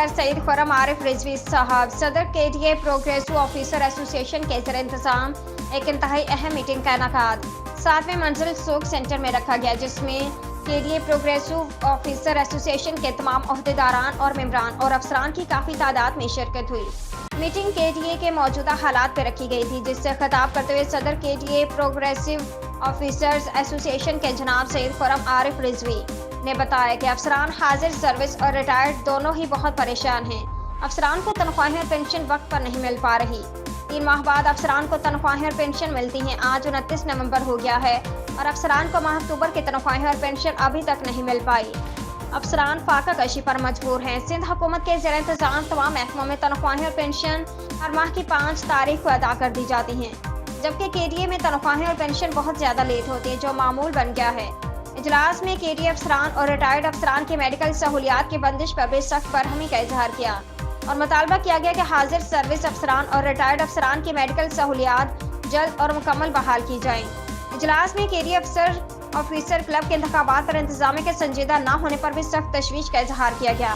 Officer Saeed Khurram Arif Rizvi साहब सदर KDA progressive officer association के ज़ेर इंतज़ाम एक इंतहाई अहम मीटिंग का इनेकाद 7वें मंजिल सूक सेंटर में रखा गया, जिसमें KDA प्रोग्रेसिव ऑफिसर एसोसिएशन के तमाम ओहदेदारान और मेंबरान और अफसरान की काफ़ी तादाद में शिरकत हुई। मीटिंग KDA के मौजूदा हालात पर रखी गई थी, जिससे खिताब करते हुए सदर KDA प्रोग्रेसिव ऑफिसर्स एसोसिएशन के जनाब सईद खुर्रम आरिफ रिजवी ने बताया कि अफसरान हाजिर सर्विस और रिटायर्ड दोनों ही बहुत परेशान हैं। अफसरान को तनख्वाहें और पेंशन वक्त पर नहीं मिल पा रही। 3 माह बाद अफसरान को तनख्वाहें और पेंशन मिलती हैं। आज 29 नवंबर हो गया है और अफसरान को माह अक्टूबर की तनख्वाहें और पेंशन अभी तक नहीं मिल पाई। अफसरान फाका कशी पर मजबूर हैं। सिंध हुकूमत के ज़ेर इंतज़ाम तमाम महकमों में तनख्वाहें और पेंशन हर माह की 5 तारीख को अदा कर दी जाती हैं, जबकि KDA में तनख्वाहें और पेंशन बहुत ज़्यादा लेट होती है, जो मामूल बन गया है। इजलास में KDA अफसरान और रिटायर्ड अफसरान की मेडिकल सहूलियात की बंदिश पर भी सख्त बरहमी का इजहार किया और मुतालबा किया गया कि हाजिर सर्विस अफसरान और रिटायर्ड अफसरान की मेडिकल सहूलियात जल्द और मुकम्मल बहाल की जाएँ। इजलास में KDA ऑफिसर क्लब के इंतखाबात पर इंतजामिया के संजीदा न होने पर भी सख्त तशवीश का इजहार किया गया।